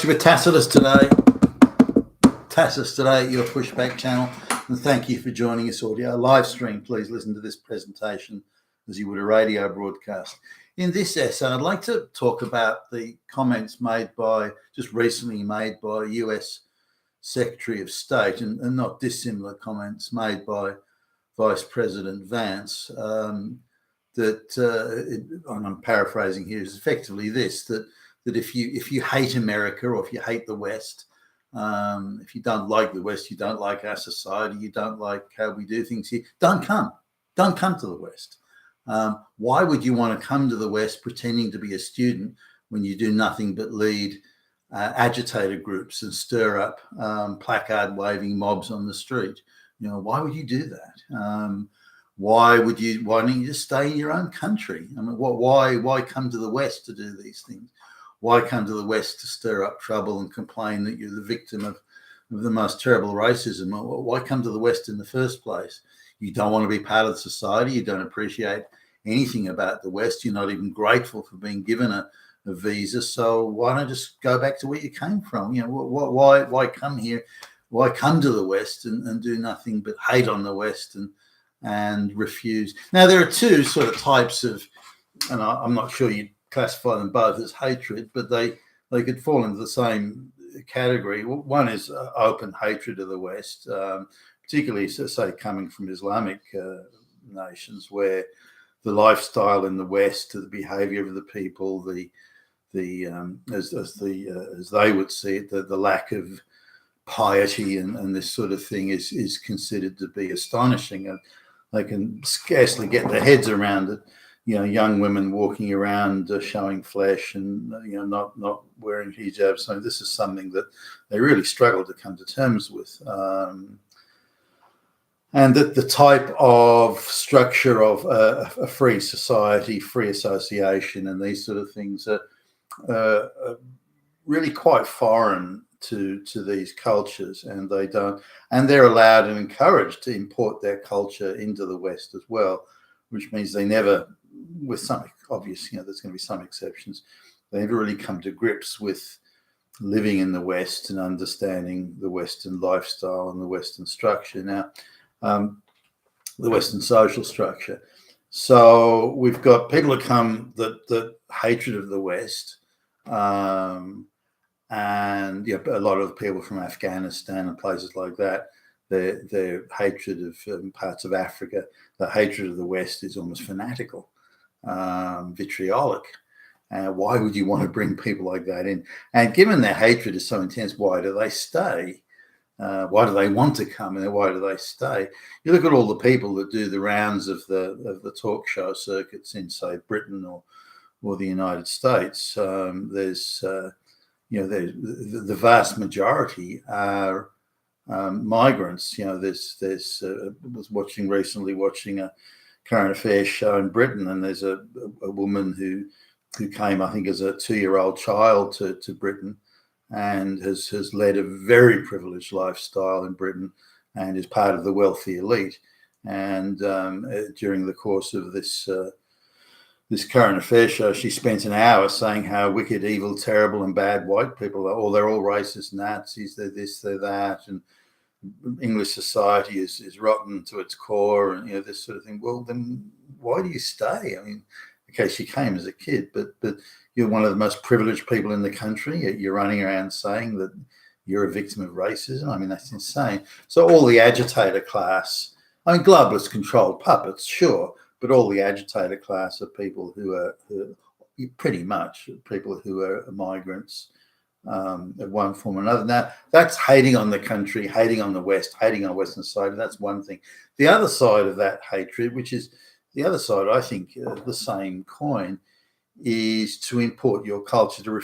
With Tacitus today, your pushback channel, and thank you for joining us audio live stream. Please listen to this presentation as you would a radio broadcast. In this essay, I'd like to talk about the comments just recently made by US Secretary of State, and not dissimilar comments made by Vice President Vance, and I'm paraphrasing here, is effectively this, that if you hate America, or if you hate the West, if you don't like the West, you don't like our society, you don't like how we do things here, don't come to the West. Why would you want to come to the West pretending to be a student when you do nothing but lead agitator groups and stir up placard waving mobs on the street? Why would you do that? Why don't you just stay in your own country? I mean, why come to the West to do these things? Why come to the West to stir up trouble and complain that you're the victim of the most terrible racism? Why come to the West in the first place? You don't want to be part of the society. You don't appreciate anything about the West. You're not even grateful for being given a visa. So why not just go back to where you came from? Why come here? Why come to the West and do nothing but hate on the West and refuse? Now, there are two sort of types of, and I'm not sure you'd classify them both as hatred, but they could fall into the same category. One is open hatred of the West, particularly, say, coming from Islamic nations, where the lifestyle in the West, the behaviour of the people, as they would see it, the lack of piety and this sort of thing is considered to be astonishing. And they can scarcely get their heads around it. Young women walking around showing flesh and not wearing hijabs. So this is something that they really struggle to come to terms with. And that the type of structure of a free society, free association, and these sort of things are really quite foreign to these cultures, and they're allowed and encouraged to import their culture into the West as well, which means they never, with some obvious, there's going to be some exceptions, they never really come to grips with living in the West and understanding the Western lifestyle and the Western structure. Now, the Western social structure. So we've got people who come that hatred of the West, and a lot of people from Afghanistan and places like that, their hatred of parts of Africa, the hatred of the West is almost fanatical, vitriolic. Why would you want to bring people like that in? And given their hatred is so intense, why do they stay? Why do they want to come, and why do they stay? You look at all the people that do the rounds of the talk show circuits in, say, Britain or the United States. There's the vast majority are migrants. There's was recently watching a current affairs show in Britain, and there's a woman who came, I think, as a 2-year-old child to Britain, and has led a very privileged lifestyle in Britain and is part of the wealthy elite. And during the course of this current affairs show, she spent an hour saying how wicked, evil, terrible and bad white people are. Oh, they're all racist Nazis, they're this, they're that, and English society is rotten to its core, and this sort of thing. Well, then why do you stay? I mean, okay, she came as a kid, but you're one of the most privileged people in the country. You're running around saying that you're a victim of racism. I mean, that's insane. So all the agitator class, I mean, globalist controlled puppets, sure, but all the agitator class are people who are pretty much people who are migrants of one form or another. Now, that's hating on the country, hating on the West, hating on Western society. That's one thing. The other side of that hatred, which is the other side, I think, the same coin, is to import your culture, to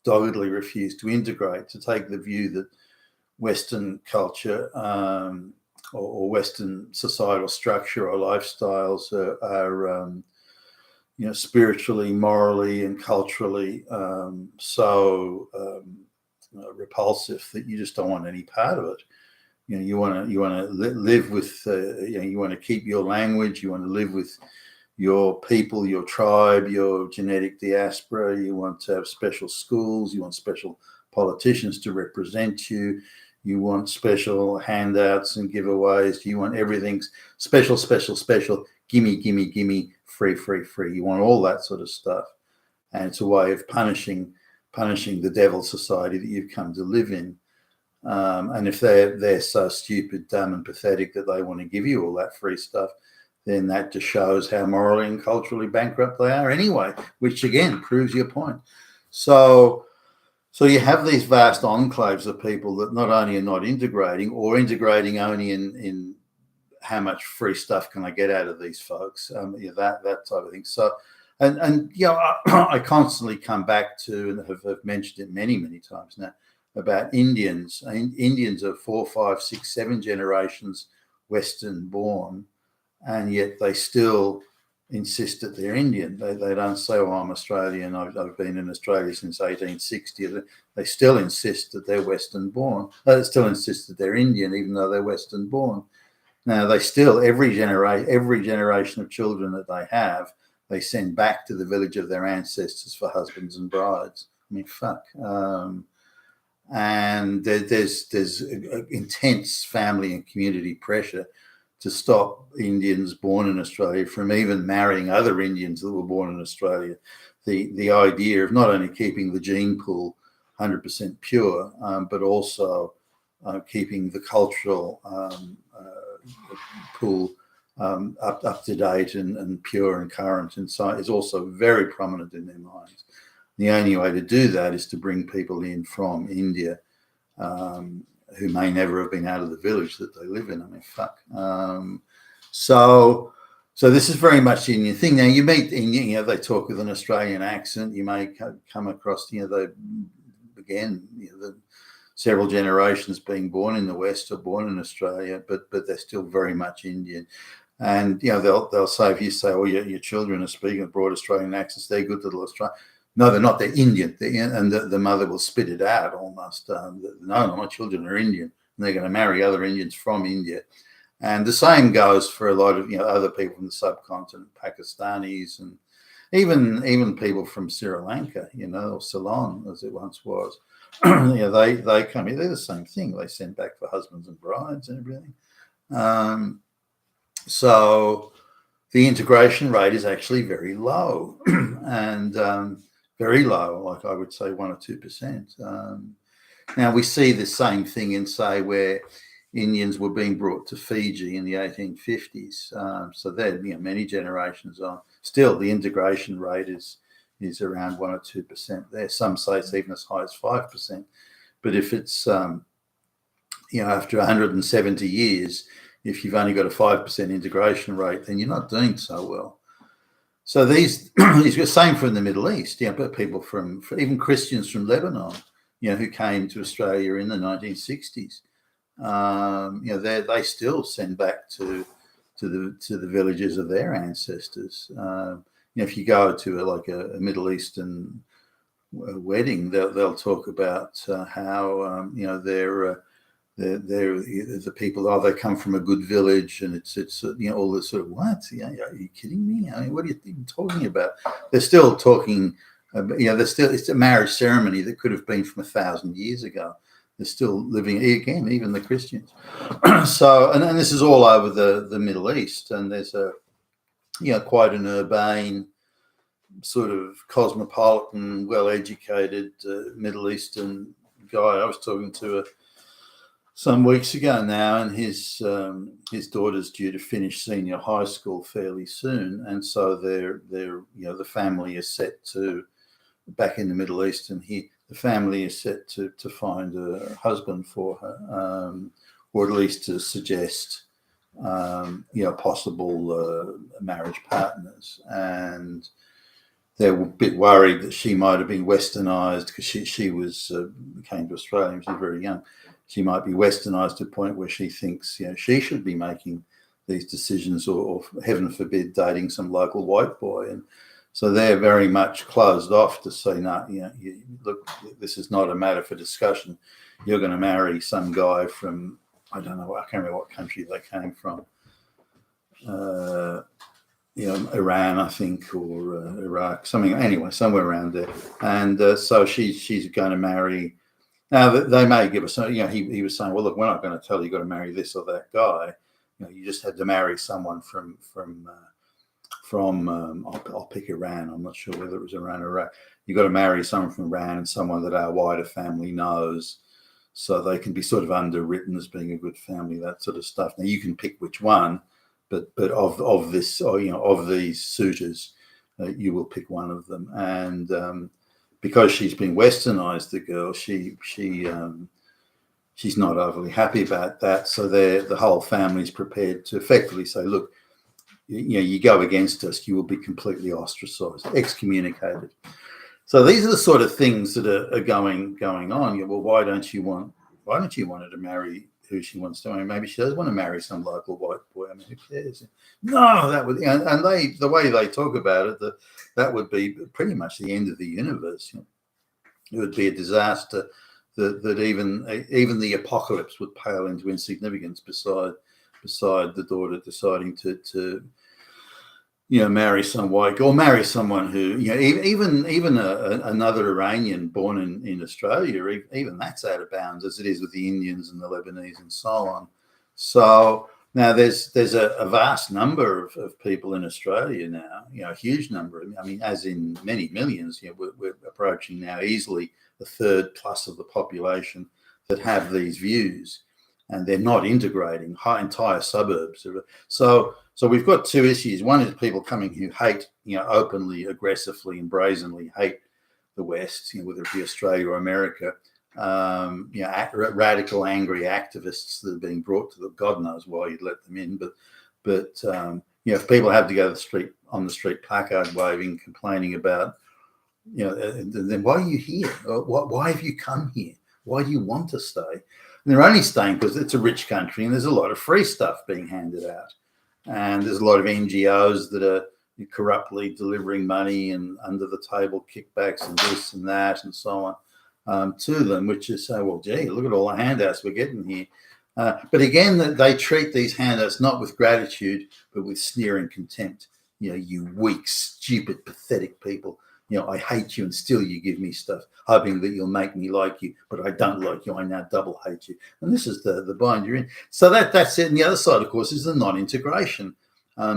doggedly refuse to integrate, to take the view that Western culture or Western societal structure or lifestyles are spiritually, morally, and culturally so repulsive that you just don't want any part of it. You want to live with, you want to keep your language, you want to live with your people, your tribe, your genetic diaspora. You want to have special schools. You want special politicians to represent you. You want special handouts and giveaways. You want everything special, special, special. Gimme, gimme, gimme. Free, free, free. You want all that sort of stuff, and it's a way of punishing the devil society that you've come to live in. And if they're so stupid, dumb, and pathetic that they want to give you all that free stuff, then that just shows how morally and culturally bankrupt they are anyway, which again proves your point. So you have these vast enclaves of people that not only are not integrating, or integrating only in how much free stuff can I get out of these folks, that type of thing. So, and I constantly come back to, and have mentioned it many, many times now, about Indians. Indians are 4, 5, 6, 7 generations Western born, and yet they still insist that they're Indian. They don't say, "Oh, I'm Australian. I've been in Australia since 1860." They still insist that they're Western born. They still insist that they're Indian, even though they're Western born. Now, they still, every generation of children that they have, they send back to the village of their ancestors for husbands and brides. I mean, fuck. And there's intense family and community pressure to stop Indians born in Australia from even marrying other Indians that were born in Australia. The idea of not only keeping the gene pool 100% pure, but also keeping the cultural pool up to date and pure and current, and so is also very prominent in their minds. The only way to do that is to bring people in from India who may never have been out of the village that they live in. I mean, fuck. So this is very much the Indian thing. Now, you meet Indian, they talk with an Australian accent. You may come across, the several generations being born in the West or born in Australia, but they're still very much Indian. And they'll say, if you say, "Oh, your children are speaking with broad Australian accents, they're good little Australian." No, they're not. They're Indian. And the mother will spit it out almost. No, my children are Indian, and they're going to marry other Indians from India. And the same goes for a lot of other people from the subcontinent, Pakistanis, and even people from Sri Lanka, or Ceylon as it once was. They come here. They're the same thing. They send back for husbands and brides and everything. So the integration rate is actually very low, and very low, like I would say 1 or 2%. Now we see the same thing in, say, where Indians were being brought to Fiji in the 1850s. So they're many generations on. Still, the integration rate is around 1 or 2% there. Some say it's even as high as 5%. But if it's after 170 years, if you've only got a 5% integration rate, then you're not doing so well. So these same from the Middle East, but people from even Christians from Lebanon, who came to Australia in the 1960s, they still send back to the villages of their ancestors. If you go to a Middle Eastern wedding, they'll talk about how they're the people. They come from a good village, and it's all this sort of what? Are you kidding me? I mean, what are you even talking about? They're still talking. It's a marriage ceremony that could have been from 1,000 years ago. They're still living again, even the Christians. So, and this is all over the Middle East, and there's quite an urbane, sort of cosmopolitan, well-educated Middle Eastern guy. I was talking to some weeks ago now, and his daughter's due to finish senior high school fairly soon, and so they're the family is set to, back in the Middle East, and the family is set to find a husband for her, or at least to suggest possible marriage partners. And they're a bit worried that she might have been westernized, because she came to Australia when she was very young. She might be westernized to a point where she thinks she should be making these decisions, or heaven forbid, dating some local white boy. And so they're very much closed off to say, no, look, this is not a matter for discussion. You're going to marry some guy from, I don't know, I can't remember what country they came from. Iran, I think, or Iraq, something. Anyway, somewhere around there. And so she's going to marry. Now they may give us, he was saying, well, look, we're not going to tell you got to marry this or that guy. You just had to marry someone from I'll pick Iran. I'm not sure whether it was Iran or Iraq. You got to marry someone from Iran and someone that our wider family knows, so they can be sort of underwritten as being a good family, that sort of stuff. Now you can pick which one, but of this, or of these suitors, you will pick one of them. And because she's been westernized, the girl, she's not overly happy about that. So the whole family's prepared to effectively say, look, you go against us, you will be completely ostracized, excommunicated. So these are the sort of things that are going on. Well, why don't you want her to marry who she wants to? I mean, maybe she does want to marry some local white boy. I mean, who cares? No, that would, and the way they talk about it, that would be pretty much the end of the universe. It would be a disaster that even the apocalypse would pale into insignificance beside the daughter deciding to marry some white girl, or marry someone who, even another Iranian born in Australia, even that's out of bounds, as it is with the Indians and the Lebanese and so on. So now there's a vast number of people in Australia now, a huge number. I mean, as in many millions. We're approaching now easily a third plus of the population that have these views, and they're not integrating entire suburbs. So we've got two issues. One is people coming who hate, openly, aggressively, and brazenly hate the West, whether it be Australia or America. Radical, angry activists that are being brought to God knows why you'd let them in. But if people have to go to on the street placard waving, complaining about, then why are you here? Why have you come here? Why do you want to stay? And they're only staying because it's a rich country and there's a lot of free stuff being handed out. And there's a lot of NGOs that are corruptly delivering money and under the table kickbacks and this and that and so on to them, which is say, well, gee, look at all the handouts we're getting here. But again, they treat these handouts not with gratitude, but with sneer and contempt. You weak, stupid, pathetic people. I hate you and still you give me stuff, hoping that you'll make me like you, but I don't like you. I now double hate you. And this is the bind you're in. So that's it. And the other side, of course, is the non-integration,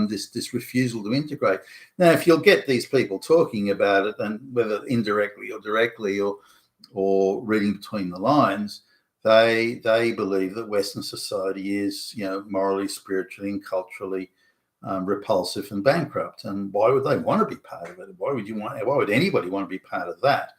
this refusal to integrate. Now, if you'll get these people talking about it, and whether indirectly or directly or reading between the lines, they believe that Western society is, morally, spiritually, and culturally repulsive and bankrupt. And why would they want to be part of it? Why would anybody want to be part of that?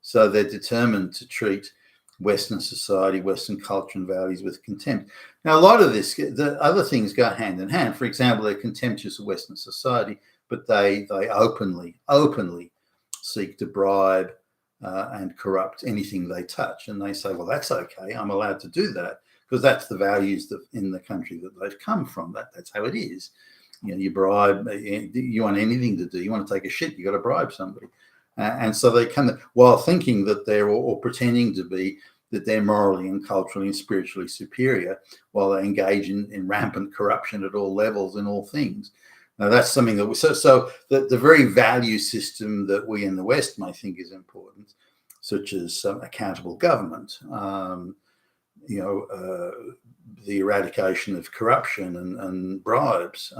So they're determined to treat Western society, Western culture and values with contempt. Now, a lot of the other things go hand in hand. For example, they're contemptuous of Western society, but they openly seek to bribe and corrupt anything they touch. And they say, well, that's okay. I'm allowed to do that because that's the values that in the country that they've come from. That's how it is. You bribe, you want anything to do, you want to take a shit, you got to bribe somebody. And so they come, while thinking that they're, or pretending to be, that they're morally and culturally and spiritually superior, while they engage in rampant corruption at all levels in all things. Now, that's something that so the very value system that we in the West may think is important, such as accountable government, the eradication of corruption and bribes,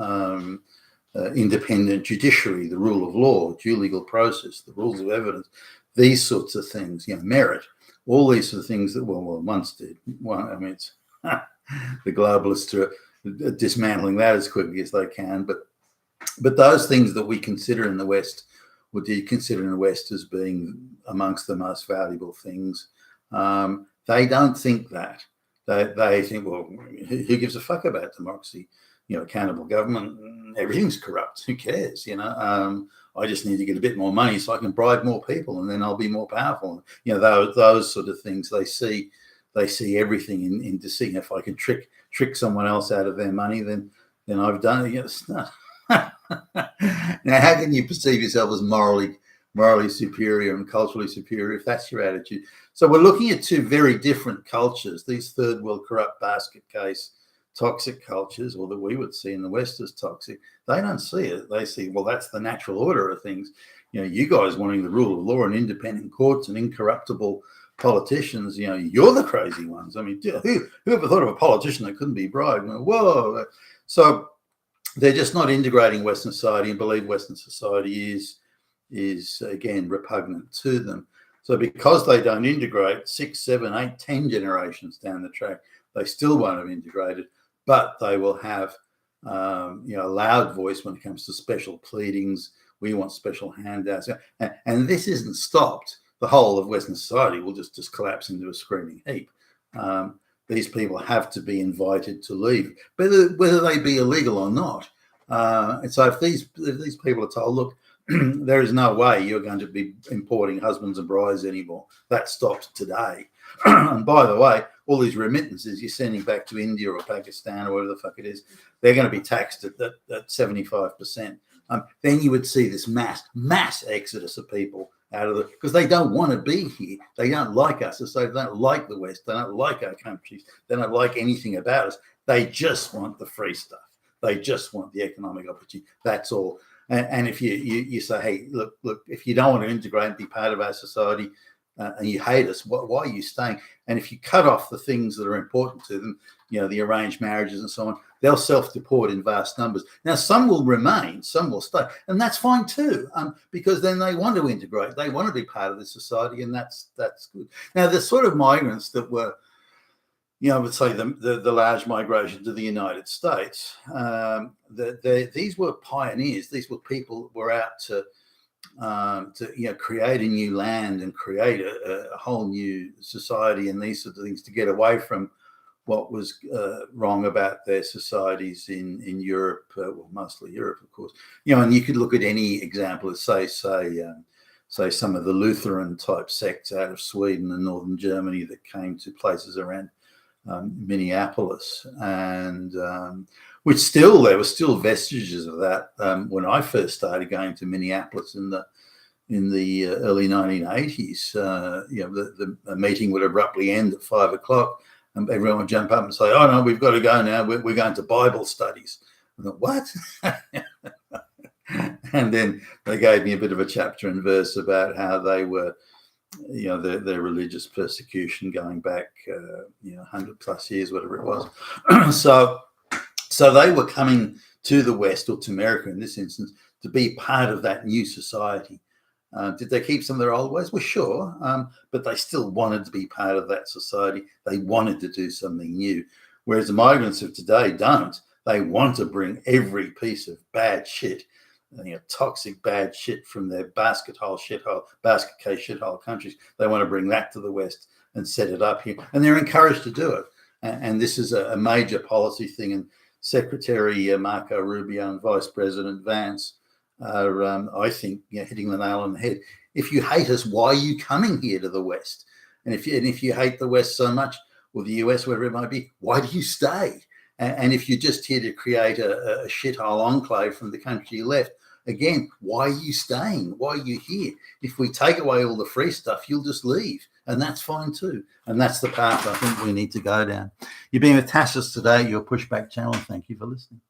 independent judiciary, the rule of law, due legal process, the rules of evidence, these sorts of things, merit, all these sort of things that, well once did. I mean, it's the globalists are dismantling that as quickly as they can, but those things that we consider in the West, or do you consider in the West as being amongst the most valuable things, they don't think that. They think, well, who gives a fuck about democracy? Accountable government, everything's corrupt. Who cares? I just need to get a bit more money so I can bribe more people, and then I'll be more powerful. Those sort of things. They see everything in deceit. If I can trick someone else out of their money, then I've done it. It's not. Now, how can you perceive yourself as morally superior and culturally superior if that's your attitude? So we're looking at two very different cultures, these third world corrupt basket case toxic cultures, or that we would see in the West as toxic, they don't see it. They see, well, that's the natural order of things. You guys wanting the rule of law and independent courts and incorruptible politicians, you're the crazy ones. I mean, who ever thought of a politician that couldn't be bribed? Whoa. So they're just not integrating Western society and believe Western society is again repugnant to them. So because they don't integrate 6, 7, 8, 10 generations down the track, they still won't have integrated, but they will have a loud voice when it comes to special pleadings. We want special handouts, and this isn't stopped. The whole of Western society will just collapse into a screaming heap. These people have to be invited to leave, whether they be illegal or not. And so if these people are told, look, there is no way you're going to be importing husbands and brides anymore. That stopped today. And by the way, all these remittances you're sending back to India or Pakistan or whatever the fuck it is, they're going to be taxed at 75%. Then you would see this mass exodus of people out of because they don't want to be here. They don't like us. So they don't like the West. They don't like our countries. They don't like anything about us. They just want the free stuff. They just want the economic opportunity. That's all. And if you say, hey, look, if you don't want to integrate and be part of our society and you hate us, why are you staying? And if you cut off the things that are important to them, the arranged marriages and so on, they'll self-deport in vast numbers. Now, some will remain, some will stay, and that's fine too, because then they want to integrate, they want to be part of this society, and that's good. Now, the sort of migrants that were, I would say the large migration to the United States, these were pioneers. These were people that were out to create a new land and create a whole new society and these sorts of things to get away from what was wrong about their societies in Europe, mostly Europe, of course. And you could look at any example of, say some of the Lutheran type sects out of Sweden and northern Germany that came to places around Minneapolis, and which there were still vestiges of that when I first started going to Minneapolis in the early 1980s. The meeting would abruptly end at 5 o'clock, and everyone would jump up and say, "Oh no, we've got to go now. We're going to Bible studies." I thought, what? And then they gave me a bit of a chapter and verse about how they were, their religious persecution going back, 100 plus years, whatever it was. So they were coming to the West, or to America in this instance, to be part of that new society. Did they keep some of their old ways? Well, sure, but they still wanted to be part of that society. They wanted to do something new, whereas the migrants of today don't. They want to bring every piece of bad shit, toxic bad shit from their basket case shithole countries. They want to bring that to the West and set it up here, and they're encouraged to do it. And this is a major policy thing. And Secretary Marco Rubio and Vice President Vance are, I think, hitting the nail on the head. If you hate us, why are you coming here to the West? And if you hate the West so much, or the US, wherever it might be, why do you stay? And if you're just here to create a shithole enclave from the country you left, again, why are you staying? Why are you here? If we take away all the free stuff, you'll just leave. And that's fine too. And that's the path I think we need to go down. You've been with Tassus today, your Pushback channel. Thank you for listening.